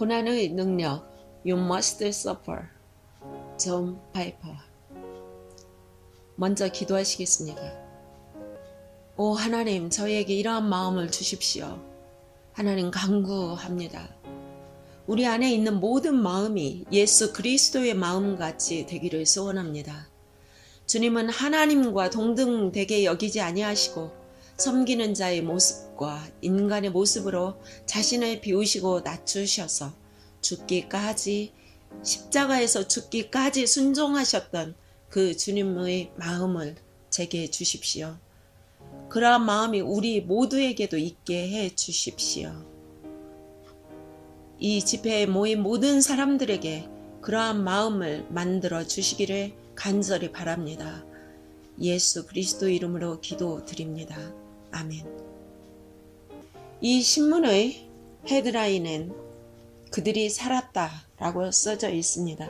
고난의 능력 You must suffer. 존 파이퍼. 먼저 기도하시겠습니다. 오 하나님, 저희에게 이러한 마음을 주십시오. 하나님, 간구합니다. 우리 안에 있는 모든 마음이 예수 그리스도의 마음같이 되기를 소원합니다. 주님은 하나님과 동등되게 여기지 아니하시고 섬기는 자의 모습과 인간의 모습으로 자신을 비우시고 낮추셔서 죽기까지, 십자가에서 죽기까지 순종하셨던 그 주님의 마음을 제게 주십시오. 그러한 마음이 우리 모두에게도 있게 해 주십시오. 이 집회에 모인 모든 사람들에게 그러한 마음을 만들어 주시기를 간절히 바랍니다. 예수 그리스도 이름으로 기도드립니다. 아멘. 이 신문의 헤드라인엔 그들이 살았다 라고 써져 있습니다.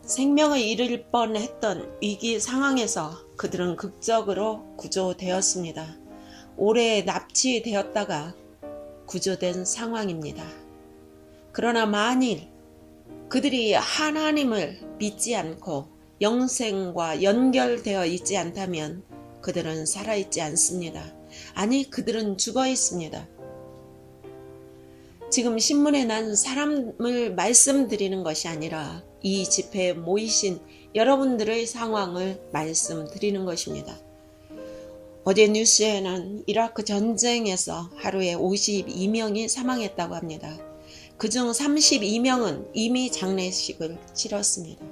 생명을 잃을 뻔했던 위기 상황에서 그들은 극적으로 구조되었습니다. 오래 납치되었다가 구조된 상황입니다. 그러나 만일 그들이 하나님을 믿지 않고 영생과 연결되어 있지 않다면 그들은 살아있지 않습니다. 아니, 그들은 죽어 있습니다. 지금 신문에 난 사람을 말씀드리는 것이 아니라 이 집회에 모이신 여러분들의 상황을 말씀드리는 것입니다. 어제 뉴스에는 이라크 전쟁에서 하루에 52명이 사망했다고 합니다. 그중 32명은 이미 장례식을 치렀습니다.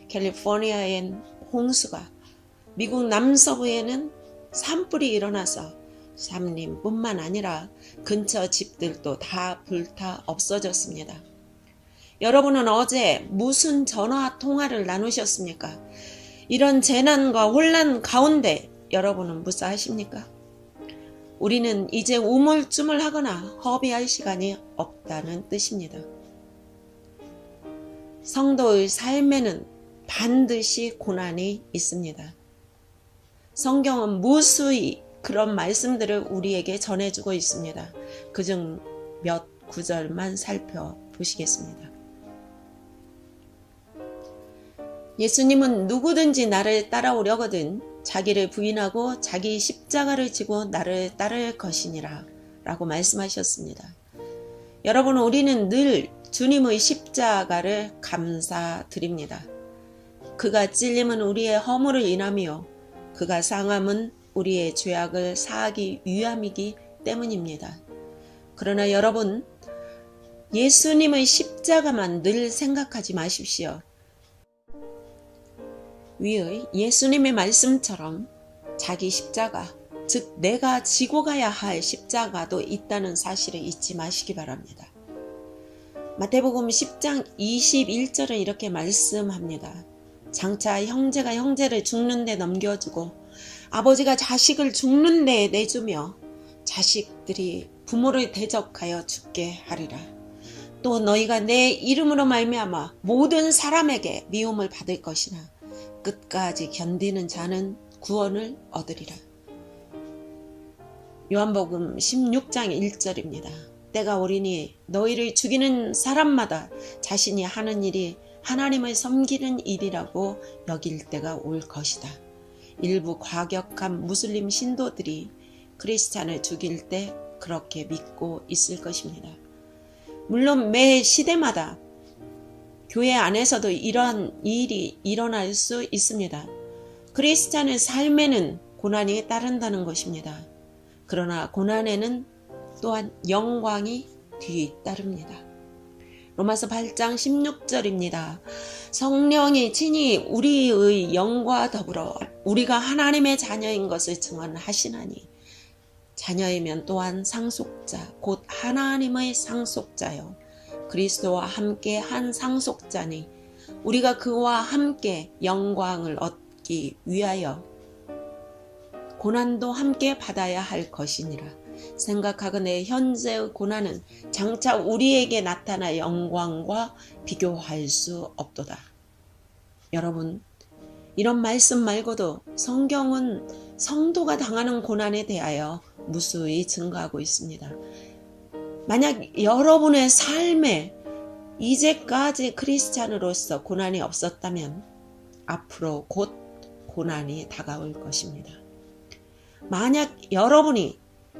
캘리포니아엔 홍수가, 미국 남서부에는 산불이 일어나서 산림뿐만 아니라 근처 집들도 다 불타 없어졌습니다. 여러분은 어제 무슨 전화 통화를 나누셨습니까? 이런 재난과 혼란 가운데 여러분은 무사하십니까? 우리는 이제 우물쭈물하거나 허비할 시간이 없다는 뜻입니다. 성도의 삶에는 반드시 고난이 있습니다. 성경은 무수히 그런 말씀들을 우리에게 전해주고 있습니다. 그중 몇 구절만 살펴보시겠습니다. 예수님은 누구든지 나를 따라오려거든 자기를 부인하고 자기 십자가를 지고 나를 따를 것이니라 라고 말씀하셨습니다. 여러분, 우리는 늘 주님의 십자가를 감사드립니다. 그가 찔림은 우리의 허물을 인하며 그가 상함은 우리의 죄악을 사하기 위함이기 때문입니다. 그러나 여러분, 예수님의 십자가만 늘 생각하지 마십시오. 위의 예수님의 말씀처럼 자기 십자가, 즉 내가 지고 가야 할 십자가도 있다는 사실을 잊지 마시기 바랍니다. 마태복음 10장 21절은 이렇게 말씀합니다. 장차 형제가 형제를 죽는 데 넘겨주고 아버지가 자식을 죽는 데에 내주며 자식들이 부모를 대적하여 죽게 하리라. 또 너희가 내 이름으로 말미암아 모든 사람에게 미움을 받을 것이나 끝까지 견디는 자는 구원을 얻으리라. 요한복음 16장 1절입니다. 때가 오리니 너희를 죽이는 사람마다 자신이 하는 일이 하나님을 섬기는 일이라고 여길 때가 올 것이다. 일부 과격한 무슬림 신도들이 크리스찬을 죽일 때 그렇게 믿고 있을 것입니다. 물론 매 시대마다 교회 안에서도 이러한 일이 일어날 수 있습니다. 크리스찬의 삶에는 고난이 따른다는 것입니다. 그러나 고난에는 또한 영광이 뒤따릅니다. 로마서 8장 16절입니다. 성령이 친히 우리의 영과 더불어 우리가 하나님의 자녀인 것을 증언하시나니 자녀이면 또한 상속자 곧 하나님의 상속자요 그리스도와 함께 한 상속자니 우리가 그와 함께 영광을 얻기 위하여 고난도 함께 받아야 할 것이니라. 생각하거늘 현재의 고난은 장차 우리에게 나타날 영광과 비교할 수 없도다. 여러분, 이런 말씀 말고도 성경은 성도가 당하는 고난에 대하여 무수히 증거하고 있습니다. 만약 여러분의 삶에 이제까지 크리스찬으로서 고난이 없었다면 앞으로 곧 고난이 다가올 것입니다. 만약 여러분이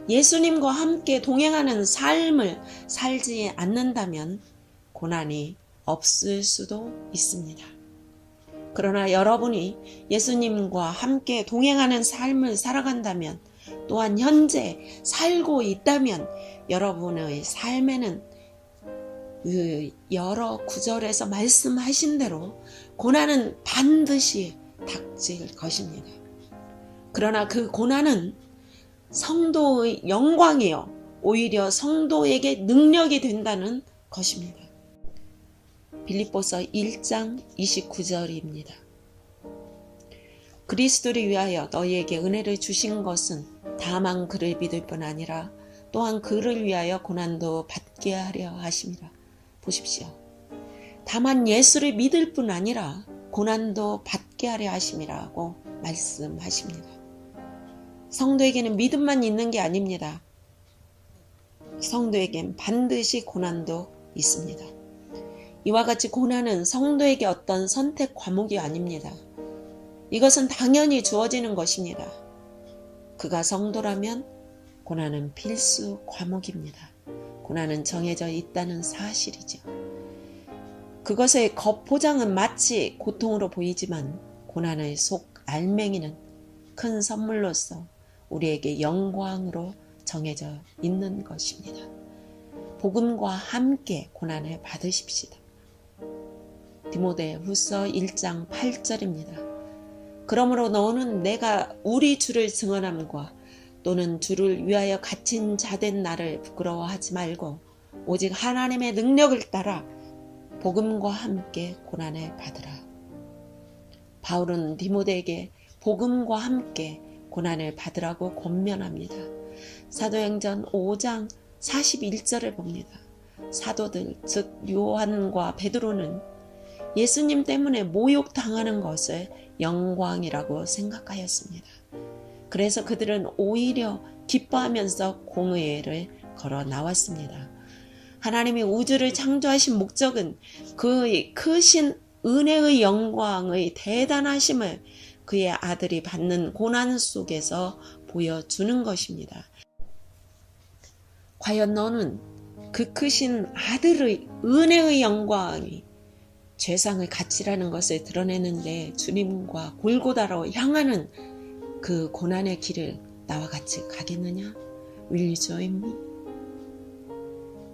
예수님과 함께 동행하는 삶을 살지 않는다면 고난이 없을 수도 있습니다. 그러나 여러분이 예수님과 함께 동행하는 삶을 살아간다면, 또한 현재 살고 있다면 여러분의 삶에는 여러 구절에서 말씀하신 대로 고난은 반드시 닥칠 것입니다. 그러나 그 고난은 성도의 영광이요, 오히려 성도에게 능력이 된다는 것입니다. 빌립보서 1장 29절입니다. 그리스도를 위하여 너희에게 은혜를 주신 것은 다만 그를 믿을 뿐 아니라 또한 그를 위하여 고난도 받게 하려 하심이라. 보십시오. 다만 예수를 믿을 뿐 아니라 고난도 받게 하려 하심이라고 말씀하십니다. 성도에게는 믿음만 있는 게 아닙니다. 성도에겐 반드시 고난도 있습니다. 이와 같이 고난은 성도에게 어떤 선택 과목이 아닙니다. 이것은 당연히 주어지는 것입니다. 그가 성도라면 고난은 필수 과목입니다. 고난은 정해져 있다는 사실이죠. 그것의 겉포장은 마치 고통으로 보이지만 고난의 속 알맹이는 큰 선물로서 우리에게 영광으로 정해져 있는 것입니다. 복음과 함께 고난을 받으십시다. 디모데후서 1장 8절입니다. 그러므로 너는 내가 우리 주를 증언함과 또는 주를 위하여 갇힌 자된 나를 부끄러워하지 말고 오직 하나님의 능력을 따라 복음과 함께 고난을 받으라. 바울은 디모데에게 복음과 함께 고난을 받으라고 권면합니다. 사도행전 5장 41절을 봅니다. 사도들, 즉 요한과 베드로는 예수님 때문에 모욕당하는 것을 영광이라고 생각하였습니다. 그래서 그들은 오히려 기뻐하면서 공의회를 걸어 나왔습니다. 하나님이 우주를 창조하신 목적은 그의 크신 은혜의 영광의 대단하심을 그의 아들이 받는 고난 속에서 보여주는 것입니다. 과연 너는 그 크신 아들의 은혜의 영광이 죄상의 가치라는 것을 드러내는데 주님과 골고다로 향하는 그 고난의 길을 나와 같이 가겠느냐? Will you join me?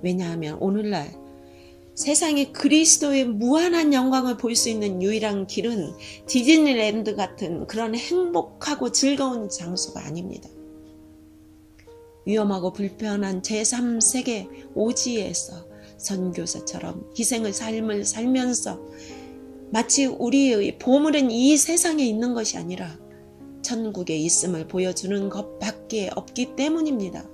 왜냐하면 오늘날 세상에 그리스도의 무한한 영광을 볼 수 있는 유일한 길은 디즈니랜드 같은 그런 행복하고 즐거운 장소가 아닙니다. 위험하고 불편한 제3세계 오지에서 선교사처럼 희생의 삶을 살면서 마치 우리의 보물은 이 세상에 있는 것이 아니라 천국에 있음을 보여주는 것밖에 없기 때문입니다.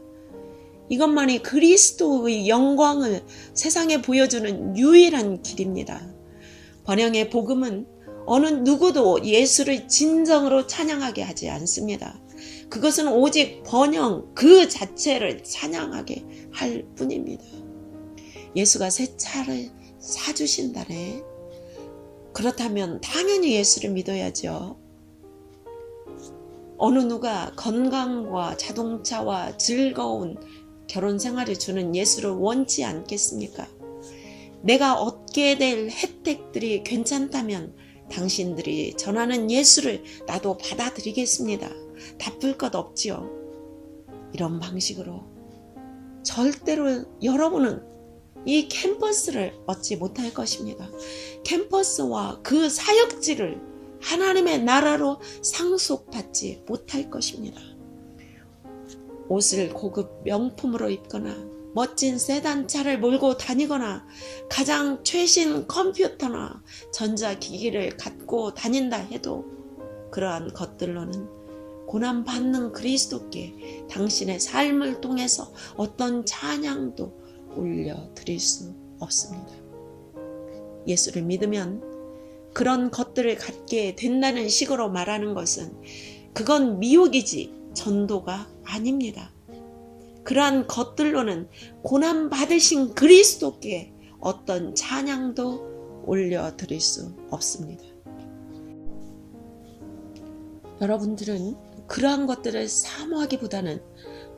이것만이 그리스도의 영광을 세상에 보여주는 유일한 길입니다. 번영의 복음은 어느 누구도 예수를 진정으로 찬양하게 하지 않습니다. 그것은 오직 번영 그 자체를 찬양하게 할 뿐입니다. 예수가 새 차를 사주신다네. 그렇다면 당연히 예수를 믿어야죠. 어느 누가 건강과 자동차와 즐거운 결혼 생활을 주는 예수를 원치 않겠습니까? 내가 얻게 될 혜택들이 괜찮다면 당신들이 전하는 예수를 나도 받아들이겠습니다. 나쁠 것 없지요. 이런 방식으로 절대로 여러분은 이 캠퍼스를 얻지 못할 것입니다. 캠퍼스와 그 사역지를 하나님의 나라로 상속받지 못할 것입니다. 옷을 고급 명품으로 입거나 멋진 세단차를 몰고 다니거나 가장 최신 컴퓨터나 전자기기를 갖고 다닌다 해도 그러한 것들로는 고난받는 그리스도께 당신의 삶을 통해서 어떤 찬양도 올려드릴 수 없습니다. 예수를 믿으면 그런 것들을 갖게 된다는 식으로 말하는 것은 그건 미혹이지 전도가 아닙니다. 그러한 것들로는 고난 받으신 그리스도께 어떤 찬양도 올려드릴 수 없습니다. 여러분들은 그러한 것들을 사모하기보다는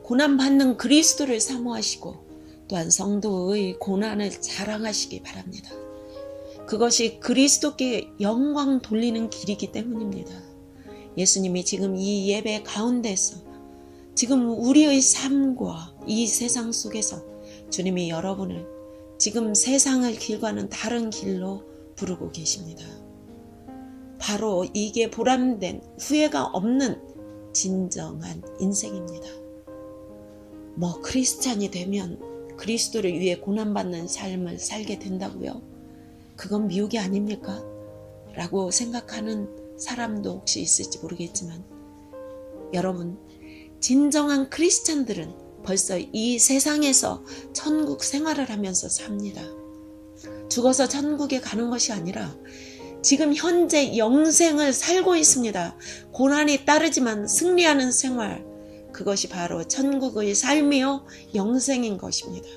고난받는 그리스도를 사모하시고 또한 성도의 고난을 자랑하시기 바랍니다. 그것이 그리스도께 영광 돌리는 길이기 때문입니다. 예수님이 지금 이 예배 가운데서 지금 우리의 삶과 이 세상 속에서 주님이 여러분을 지금 세상의 길과는 다른 길로 부르고 계십니다. 바로 이게 보람된 후회가 없는 진정한 인생입니다. 크리스찬이 되면 그리스도를 위해 고난받는 삶을 살게 된다고요? 그건 미혹이 아닙니까? 라고 생각하는 사람도 혹시 있을지 모르겠지만 여러분, 진정한 크리스찬들은 벌써 이 세상에서 천국 생활을 하면서 삽니다. 죽어서 천국에 가는 것이 아니라 지금 현재 영생을 살고 있습니다. 고난이 따르지만 승리하는 생활, 그것이 바로 천국의 삶이요 영생인 것입니다.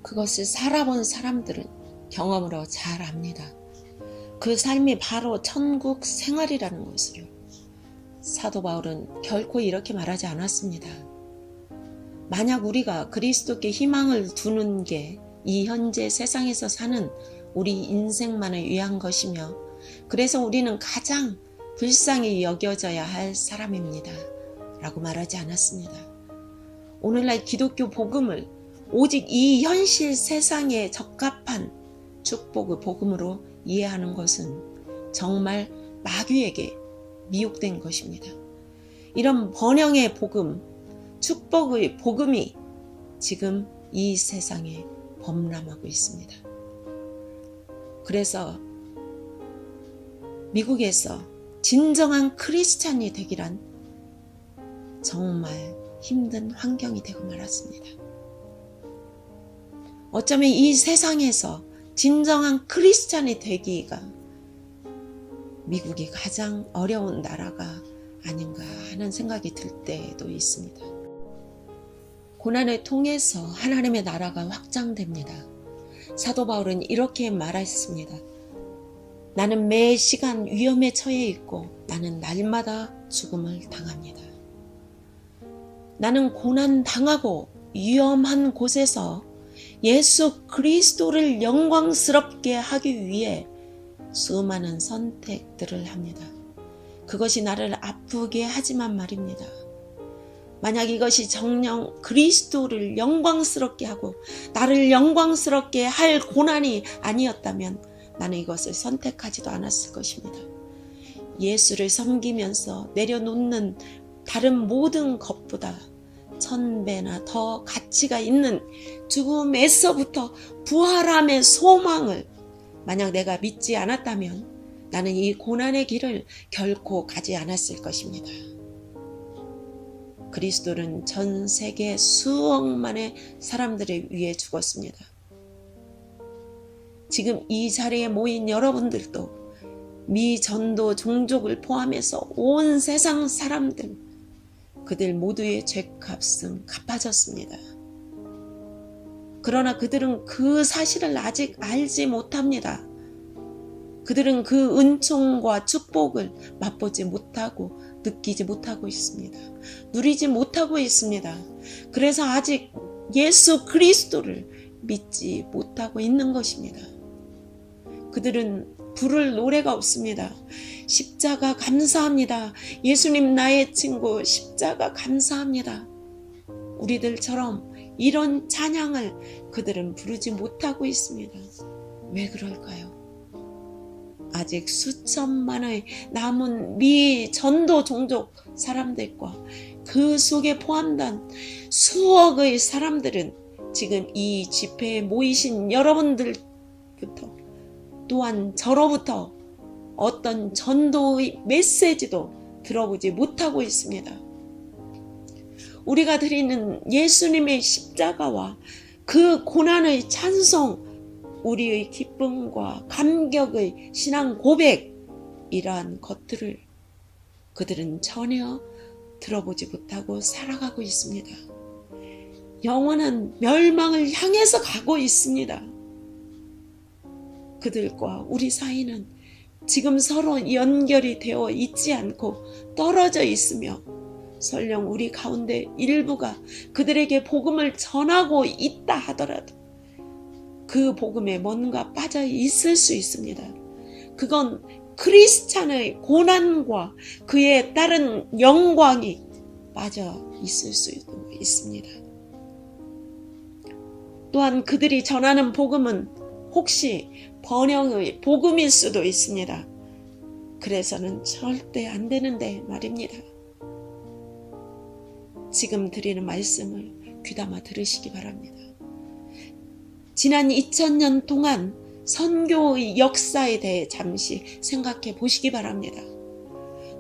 그것을 살아본 사람들은 경험으로 잘 압니다. 그 삶이 바로 천국 생활이라는 것을요. 사도 바울은 결코 이렇게 말하지 않았습니다. 만약 우리가 그리스도께 희망을 두는 게 이 현재 세상에서 사는 우리 인생만을 위한 것이며 그래서 우리는 가장 불쌍히 여겨져야 할 사람입니다. 라고 말하지 않았습니다. 오늘날 기독교 복음을 오직 이 현실 세상에 적합한 축복의 복음으로 이해하는 것은 정말 마귀에게 미혹된 것입니다. 이런 번영의 복음, 축복의 복음이 지금 이 세상에 범람하고 있습니다. 그래서 미국에서 진정한 크리스찬이 되기란 정말 힘든 환경이 되고 말았습니다. 어쩌면 이 세상에서 진정한 크리스찬이 되기가 미국이 가장 어려운 나라가 아닌가 하는 생각이 들 때도 있습니다. 고난을 통해서 하나님의 나라가 확장됩니다. 사도 바울은 이렇게 말했습니다. 나는 매 시간 위험에 처해 있고 나는 날마다 죽음을 당합니다. 나는 고난 당하고 위험한 곳에서 예수 그리스도를 영광스럽게 하기 위해 수많은 선택들을 합니다. 그것이 나를 아프게 하지만 말입니다. 만약 이것이 정녕 그리스도를 영광스럽게 하고 나를 영광스럽게 할 고난이 아니었다면 나는 이것을 선택하지도 않았을 것입니다. 예수를 섬기면서 내려놓는 다른 모든 것보다 1000배나 더 가치가 있는 죽음에서부터 부활함의 소망을 만약 내가 믿지 않았다면 나는 이 고난의 길을 결코 가지 않았을 것입니다. 그리스도는 전 세계 수억만의 사람들을 위해 죽었습니다. 지금 이 자리에 모인 여러분들도 미 전도 종족을 포함해서 온 세상 사람들, 그들 모두의 죄값은 갚아졌습니다. 그러나 그들은 그 사실을 아직 알지 못합니다. 그들은 그 은총과 축복을 맛보지 못하고 느끼지 못하고 있습니다. 누리지 못하고 있습니다. 그래서 아직 예수 그리스도를 믿지 못하고 있는 것입니다. 그들은 부를 노래가 없습니다. 십자가 감사합니다. 예수님 나의 친구 십자가 감사합니다. 우리들처럼 이런 찬양을 그들은 부르지 못하고 있습니다. 왜 그럴까요? 아직 수천만의 남은 미 전도 종족 사람들과 그 속에 포함된 수억의 사람들은 지금 이 집회에 모이신 여러분들부터 또한 저로부터 어떤 전도의 메시지도 들어보지 못하고 있습니다. 우리가 드리는 예수님의 십자가와 그 고난의 찬송, 우리의 기쁨과 감격의 신앙 고백, 이러한 것들을 그들은 전혀 들어보지 못하고 살아가고 있습니다. 영원한 멸망을 향해서 가고 있습니다. 그들과 우리 사이는 지금 서로 연결이 되어 있지 않고 떨어져 있으며 설령 우리 가운데 일부가 그들에게 복음을 전하고 있다 하더라도 그 복음에 뭔가 빠져 있을 수 있습니다. 그건 크리스찬의 고난과 그에 따른 영광이 빠져 있을 수도 있습니다. 또한 그들이 전하는 복음은 혹시 번영의 복음일 수도 있습니다. 그래서는 절대 안 되는데 말입니다. 지금 드리는 말씀을 귀담아 들으시기 바랍니다. 지난 2000년 동안 선교의 역사에 대해 잠시 생각해 보시기 바랍니다.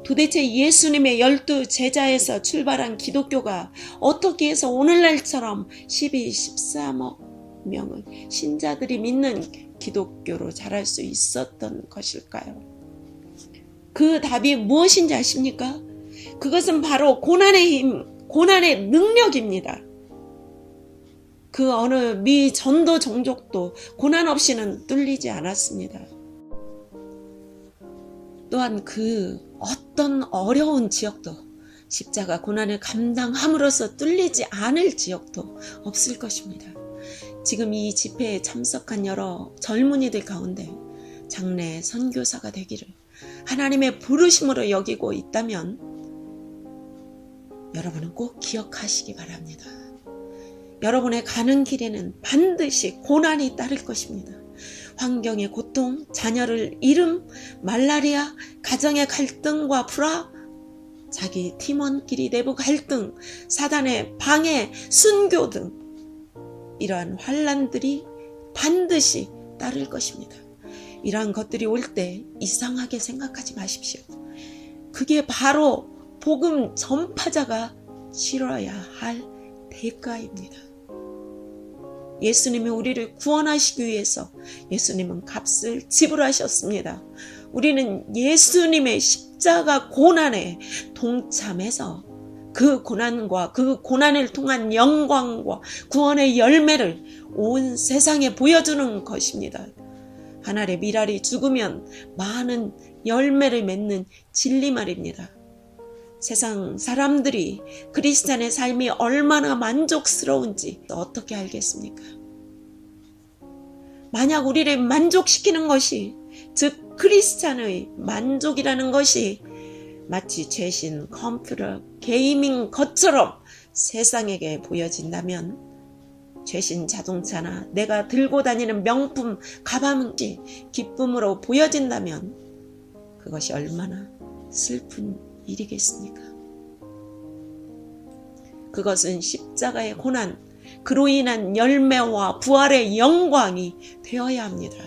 도대체 예수님의 12 제자에서 출발한 기독교가 어떻게 해서 오늘날처럼 12, 13억 명의 신자들이 믿는 기독교로 자랄 수 있었던 것일까요? 그 답이 무엇인지 아십니까? 그것은 바로 고난의 힘, 고난의 능력입니다. 그 어느 미 전도 종족도 고난 없이는 뚫리지 않았습니다. 또한 그 어떤 어려운 지역도 십자가 고난을 감당함으로써 뚫리지 않을 지역도 없을 것입니다. 지금 이 집회에 참석한 여러 젊은이들 가운데 장래 선교사가 되기를 하나님의 부르심으로 여기고 있다면 여러분은 꼭 기억하시기 바랍니다. 여러분의 가는 길에는 반드시 고난이 따를 것입니다. 환경의 고통, 자녀를 잃음, 말라리아, 가정의 갈등과 불화, 자기 팀원끼리 내부 갈등, 사단의 방해, 순교 등 이러한 환난들이 반드시 따를 것입니다. 이러한 것들이 올 때 이상하게 생각하지 마십시오. 그게 바로 복음 전파자가 치러야 할 대가입니다. 예수님이 우리를 구원하시기 위해서 예수님은 값을 지불하셨습니다. 우리는 예수님의 십자가 고난에 동참해서 그 고난과 그 고난을 통한 영광과 구원의 열매를 온 세상에 보여주는 것입니다. 한 알의 밀알이 죽으면 많은 열매를 맺는 진리 말입니다. 세상 사람들이 크리스찬의 삶이 얼마나 만족스러운지 어떻게 알겠습니까? 만약 우리를 만족시키는 것이, 즉 크리스찬의 만족이라는 것이 마치 최신 컴퓨터, 게이밍 것처럼 세상에게 보여진다면, 최신 자동차나 내가 들고 다니는 명품 가방이 기쁨으로 보여진다면 그것이 얼마나 슬픈 일이겠습니까? 그것은 십자가의 고난, 그로 인한 열매와 부활의 영광이 되어야 합니다.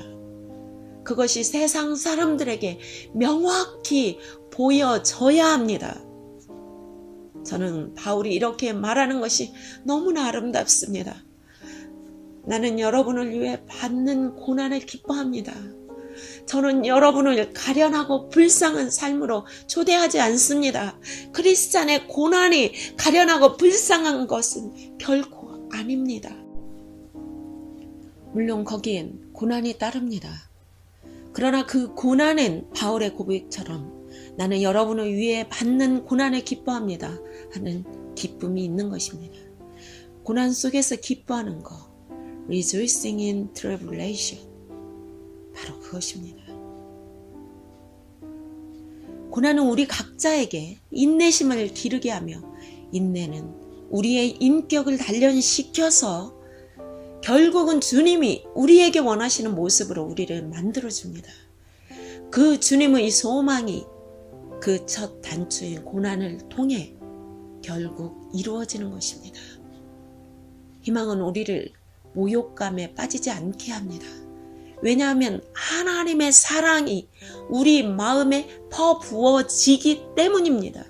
그것이 세상 사람들에게 명확히 보여져야 합니다. 저는 바울이 이렇게 말하는 것이 너무나 아름답습니다. 나는 여러분을 위해 받는 고난을 기뻐합니다. 저는 여러분을 가련하고 불쌍한 삶으로 초대하지 않습니다. 크리스찬의 고난이 가련하고 불쌍한 것은 결코 아닙니다. 물론 거기엔 고난이 따릅니다. 그러나 그 고난엔 바울의 고백처럼 나는 여러분을 위해 받는 고난을 기뻐합니다 하는 기쁨이 있는 것입니다. 고난 속에서 기뻐하는 것, rejoicing in tribulation, 바로 그것입니다. 고난은 우리 각자에게 인내심을 기르게 하며, 인내는 우리의 인격을 단련시켜서 결국은 주님이 우리에게 원하시는 모습으로 우리를 만들어줍니다. 그 주님의 소망이 그 첫 단추인 고난을 통해 결국 이루어지는 것입니다. 희망은 우리를 모욕감에 빠지지 않게 합니다. 왜냐하면 하나님의 사랑이 우리 마음에 퍼부어지기 때문입니다.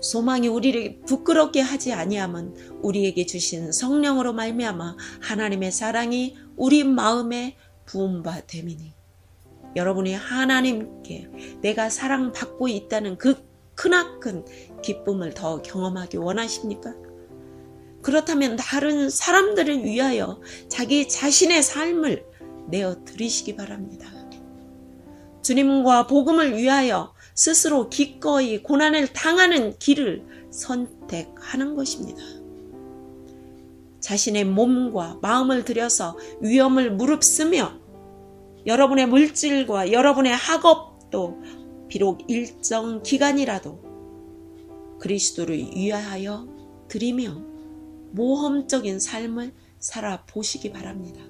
소망이 우리를 부끄럽게 하지 아니함은 우리에게 주신 성령으로 말미암아 하나님의 사랑이 우리 마음에 부은 바 됨이니, 여러분이 하나님께 내가 사랑받고 있다는 그 크나큰 기쁨을 더 경험하기 원하십니까? 그렇다면 다른 사람들을 위하여 자기 자신의 삶을 내어 드리시기 바랍니다. 주님과 복음을 위하여 스스로 기꺼이 고난을 당하는 길을 선택하는 것입니다. 자신의 몸과 마음을 들여서 위험을 무릅쓰며 여러분의 물질과 여러분의 학업도 비록 일정 기간이라도 그리스도를 위하여 드리며 모험적인 삶을 살아보시기 바랍니다.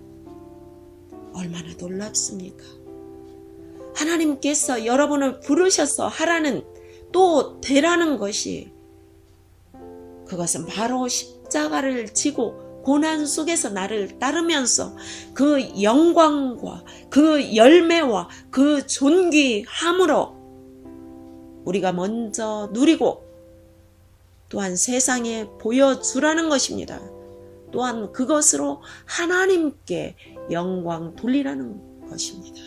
얼마나 놀랍습니까? 하나님께서 여러분을 부르셔서 하라는 또 되라는 것이 그것은 바로 십자가를 지고 고난 속에서 나를 따르면서 그 영광과 그 열매와 그 존귀함으로 우리가 먼저 누리고 또한 세상에 보여주라는 것입니다. 또한 그것으로 하나님께 영광 돌리라는 것입니다.